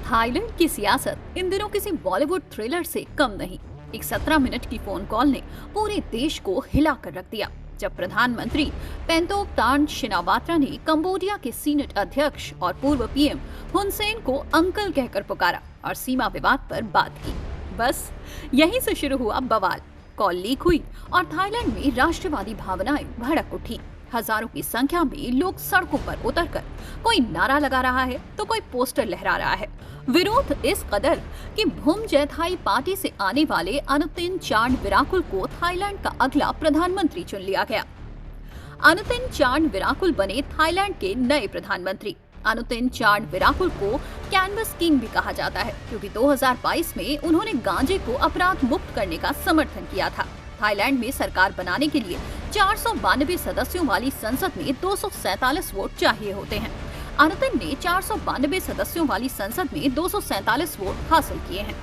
Thailand की सियासत इन दिनों किसी बॉलीवुड थ्रिलर से कम नहीं। एक 17 मिनट की फोन कॉल ने पूरे देश को हिला कर रख दिया, जब प्रधानमंत्री पेंटोंगटान शिनावात्रा ने कंबोडिया के सीनेट अध्यक्ष और पूर्व पीएम हुन सेन को अंकल कहकर पुकारा और सीमा विवाद पर बात की। बस यहीं से शुरू हुआ बवाल। कॉल लीक हुई और थाईलैंड में राष्ट्रवादी भावनाएं भड़क उठी। हजारों की संख्या में लोग सड़कों पर उतरकर कोई नारा लगा रहा है तो कोई पोस्टर लहरा रहा है। विरोध इस कदर कि भूमजेथाई पार्टी से आने वाले अनुतिन चार्नविराकुल को थाईलैंड का अगला प्रधानमंत्री चुन लिया गया। अनुतिन चार्नविराकुल बने थाईलैंड के नए प्रधानमंत्री। अनुतिन चार्नविराकुल को कैनवस किंग भी कहा जाता है, क्योंकि 2022 में उन्होंने गांजे को अपराध मुक्त करने का समर्थन किया था। थाईलैंड में सरकार बनाने के लिए 492 सदस्यों वाली संसद में 247 वोट चाहिए होते हैं। अनुतिन ने 492 सदस्यों वाली संसद में 247 वोट हासिल किए हैं।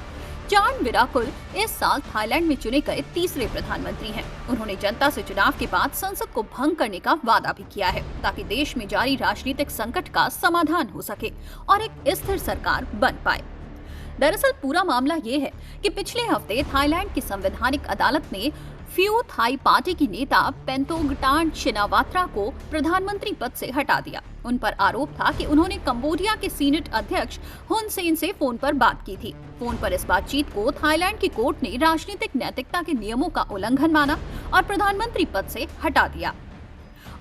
चार्नविराकुल इस साल थाईलैंड में चुने गए तीसरे प्रधानमंत्री हैं। उन्होंने जनता से चुनाव के बाद संसद को भंग करने का वादा भी किया है, ताकि देश में जारी राजनीतिक संकट का समाधान हो सके और एक स्थिर सरकार बन पाए। दरअसल पूरा मामला ये है कि पिछले हफ्ते थाईलैंड की संवैधानिक अदालत ने फ्यू थाई पार्टी की नेता पेंटोंगटान शिनावात्रा को प्रधानमंत्री पद से हटा दिया। उन पर आरोप था कि उन्होंने कंबोडिया के सीनेट अध्यक्ष हुन सेन से फोन पर बात की थी। फोन पर इस बातचीत को थाईलैंड की कोर्ट ने राजनीतिक नैतिकता के नियमों का उल्लंघन माना और प्रधानमंत्री पद से हटा दिया।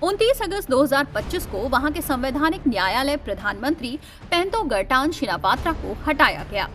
29 अगस्त 2025 को वहां के संवैधानिक न्यायालय प्रधानमंत्री पेंटोंगटान शिनावात्रा को हटाया गया।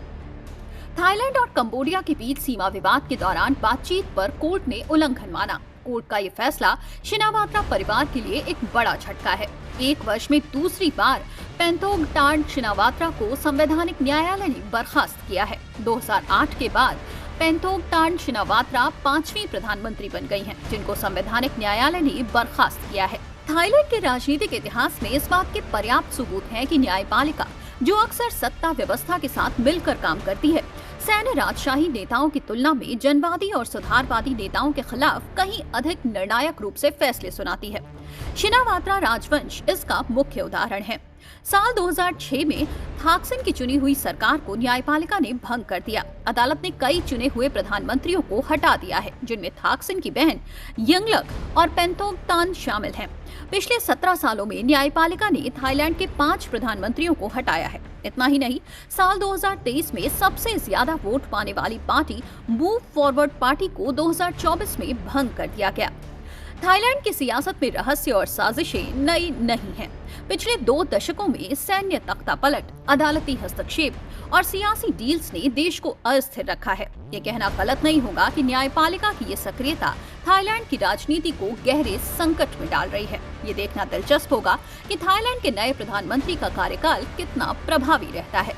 थाईलैंड और कंबोडिया के बीच सीमा विवाद के दौरान बातचीत पर कोर्ट ने उल्लंघन माना। कोर्ट का ये फैसला शिनावात्रा परिवार के लिए एक बड़ा झटका है। एक वर्ष में दूसरी बार पेंटोंगटान शिनावात्रा को संवैधानिक न्यायालय ने बर्खास्त किया है। 2008 के बाद पेंटोंगटान शिनावात्रा 5वीं प्रधानमंत्री बन गई हैं, जिनको संवैधानिक न्यायालय ने बर्खास्त किया है। थाईलैंड के राजनीतिक इतिहास में इस बात के पर्याप्त सबूत हैं कि न्यायपालिका, जो अक्सर सत्ता व्यवस्था के साथ मिलकर काम करती है, सैन्य राजशाही नेताओं की तुलना में जनवादी और सुधारवादी नेताओं के खिलाफ कहीं अधिक निर्णायक रूप से फैसले सुनाती है। शिनावात्रा राजवंश इसका मुख्य उदाहरण है। साल 2006 में थाक्सिन की चुनी हुई सरकार को न्यायपालिका ने भंग कर दिया। अदालत ने कई चुने हुए प्रधानमंत्रियों को हटा दिया है, जिनमें थाक्सिन की बहन यंगलक और पेंटोंगटान शामिल हैं। पिछले 17 सालों में न्यायपालिका ने थाईलैंड के 5 प्रधानमंत्रियों को हटाया है। इतना ही नहीं, साल 2023 में सबसे ज्यादा वोट पाने वाली पार्टी मूव फॉरवर्ड पार्टी को 2024 में भंग कर दिया गया। थाईलैंड की सियासत में रहस्य और साजिशें नई नहीं हैं। पिछले 2 दशकों में सैन्य तख्तापलट, अदालती हस्तक्षेप और सियासी डील्स ने देश को अस्थिर रखा है। ये कहना गलत नहीं होगा कि न्यायपालिका की ये सक्रियता थाईलैंड की राजनीति को गहरे संकट में डाल रही है। ये देखना दिलचस्प होगा कि थाईलैंड के नए प्रधानमंत्री का कार्यकाल कितना प्रभावी रहता है।